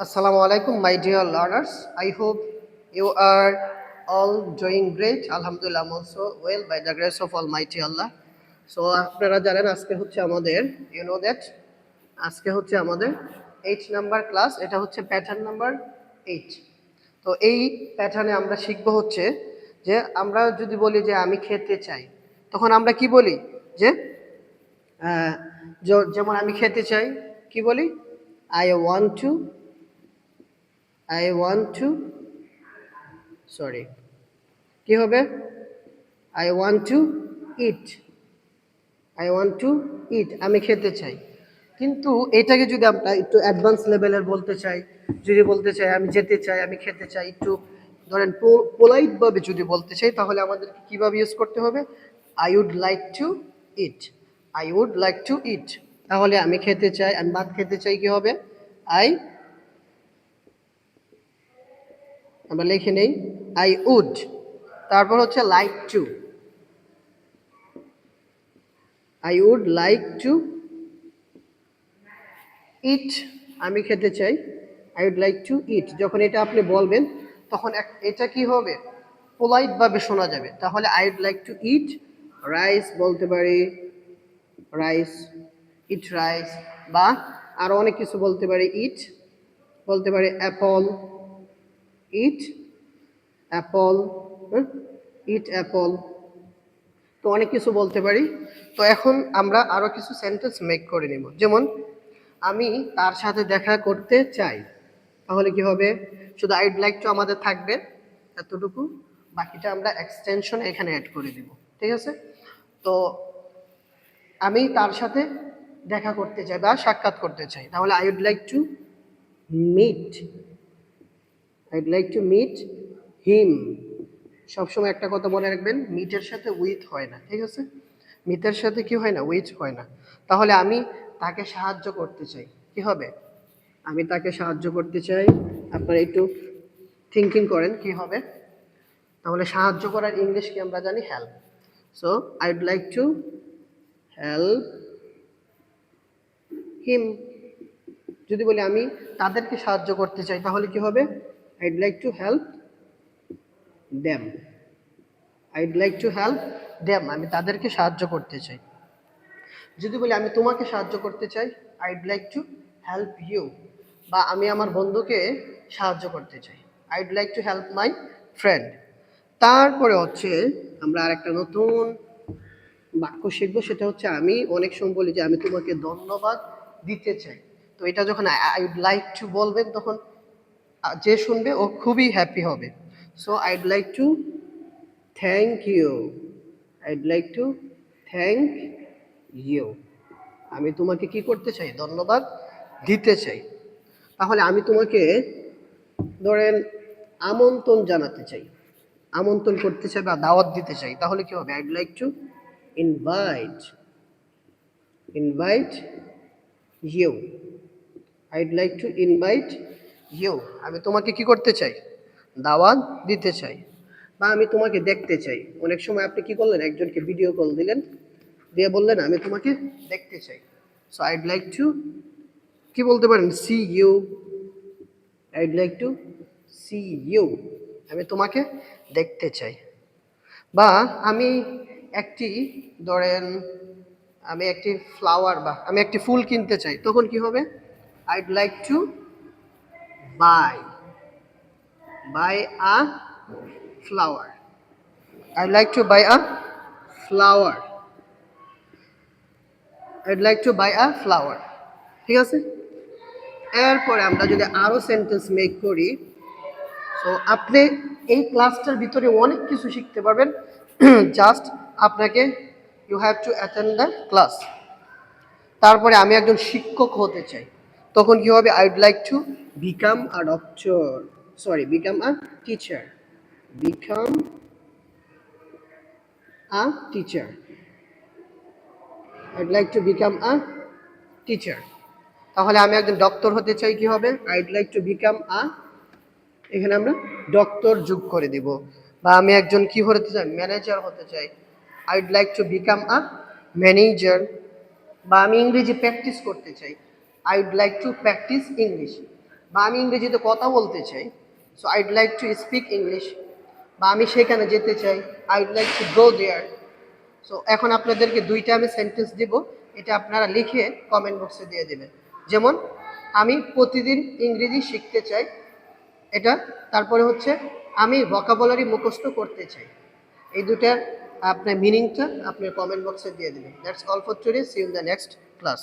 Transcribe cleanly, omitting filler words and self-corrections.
Assalamu alaikum, my dear learners. I hope you are all doing great. Alhamdulillah, I'm also well by the grace of Almighty Allah. So আপনারা জানেন আজকে হচ্ছে আমাদের you know that আজকে হচ্ছে আমাদের 8 number class, এটা হচ্ছে প্যাটার্ন নাম্বার 8। তো এই প্যাটার্নে আমরা শিখব হচ্ছে যে আমরা যদি বলি যে আমি খেতে চাই, তখন আমরা কি বলি যে যেমন আমি খেতে চাই কি বলি, I want to সরি কি হবে, I want to eat, আমি খেতে চাই। কিন্তু এটাকে যদি আমরা একটু অ্যাডভান্স লেভেলের বলতে চাই, যদি বলতে চাই আমি যেতে চাই, আমি খেতে চাই, একটু ধরেন পোলাইট ভাবে যদি বলতে চাই, তাহলে আমাদেরকে কিভাবে ইউজ করতে হবে, I would like to eat, I would like to eat। তাহলে আমি খেতে চাই, আমি ভাত খেতে চাই, কি হবে, আই, আমরা লিখে নেই আই উড, তারপর হচ্ছে like to, I would like to eat, আমি খেতে চাই, I would like to eat. যখন এটা আপনি বলবেন তখন এটা কি হবে, পোলাইট ভাবে শোনা যাবে। তাহলে I would like to eat rice বলতে পারি, রাইস, ইট রাইস, বা আরো অনেক কিছু বলতে পারি, ইট বলতে পারি, অ্যাপল, ইট অ্যাপল, ইট অ্যাপল, তো অনেক কিছু বলতে পারি। তো এখন আমরা আরো কিছু সেন্টেন্স মেক করে নিব। যেমন আমি তার সাথে দেখা করতে চাই, তাহলে কি হবে, শুধু আইড লাইক টু আমাদের থাকবে এতটুকু, বাকিটা আমরা এক্সটেনশন এখানে অ্যাড করে দিব, ঠিক আছে। তো আমি তার সাথে দেখা করতে চাই বা সাক্ষাৎ করতে চাই, তাহলে I would like to meet, him. সবসময় একটা কথা মনে রাখবেন, মিটের সাথে উইথ হয় না, ঠিক আছে, মিটের সাথে কি হয় না, উইথ হয় না। তাহলে আমি তাকে সাহায্য করতে চাই, কি হবে, আমি তাকে সাহায্য করতে চাই, আপনারা একটু থিঙ্কিং করেন কি হবে। তাহলে সাহায্য করার ইংলিশ কি আমরা জানি, help. So I would like to help him. যদি বলি আমি তাদেরকে সাহায্য করতে চাই, তাহলে কি হবে, I would like to help them, আমি তাদেরকে সাহায্য করতে চাই। যদি বলি আমি তোমাকে সাহায্য করতে চাই, I would like to help you, বা আমি আমার বন্ধুকে সাহায্য করতে চাই, I would like to help my friend. তারপরে হচ্ছে আমরা আরেকটা নতুন বাক্য শিখবো, সেটা হচ্ছে আমি অনেক সময় বলি যে আমি তোমাকে ধন্যবাদ দিতে চাই। তো এটা যখন আই উড লাইক টু বলবেন, তখন যে শুনবে ও খুবই হ্যাপি হবে। So I would like to thank you, thank you, আমি তোমাকে কি করতে চাই, ধন্যবাদ দিতে চাই। তাহলে আমি তোমাকে ধরেন আমন্ত্রণ জানাতে চাই, আমন্ত্রণ করতে চাই বা দাওয়াত দিতে চাই, তাহলে কি হবে, I'd like to invite, invite you, I'd like to invite you, আমি তোমাকে কি করতে চাই, দাওয়াত দিতে চাই। বা আমি তোমাকে দেখতে চাই, অনেক সময় আপনি কি করলেন, একজনকে ভিডিও কল দিলেন, দিয়ে বললেন আমি তোমাকে দেখতে চাই। সো আইড লাইক টু, কি বলতে পারেন, see you, I'd like to see you, আমি তোমাকে দেখতে চাই। বা আমি একটি ধরেন আমি একটি ফ্লাওয়ার বা আমি একটি ফুল কিনতে চাই, তখন কি হবে, I'd like to buy, a flower, I'd like to buy a flower, I'd like to buy a flower, ঠিক আছে। এরপরে আমরা যদি আরো সেন্টেন্স মেক করি, তো আপনি এই ক্লাসটার ভিতরে অনেক কিছু শিখতে পারবেন, জাস্ট আপনাকে you have to attend the class. তারপরে আমি একজন শিক্ষক হতে চাই, তখন কি হবে, I would like to become a doctor, become a teacher, become a teacher, I would like to become a teacher. তাহলে আমি একজন ডক্টর হতে চাই, কি হবে, I would like to become a, এখানে আমরা ডক্টর যোগ করে দিব। বা আমি একজন কি হতে চাই, ম্যানেজার হতে চাই, I would like to become a manager. বা আমি ইংরেজি প্র্যাকটিস করতে চাই, I would like to practice English. বা আমি ইংরেজিতে কথা বলতে চাই, so I'd like to speak English, বা আমি সেখানে যেতে চাই, I'd like to go there. So এখন আপনাদেরকে দুইটা আমি সেন্টেন্স দিব, এটা আপনারা লিখে কমেন্ট বক্সে দিয়ে দেবেন। যেমন আমি প্রতিদিন ইংরেজি শিখতে চাই, এটা। তারপরে হচ্ছে আমি ভোকাবুলারি মুখস্থ করতে চাই। এই দুটার আপনার মিনিংটা আপনার কমেন্ট বক্সে দিয়ে দেবেন। That's all for today, see you in the next class.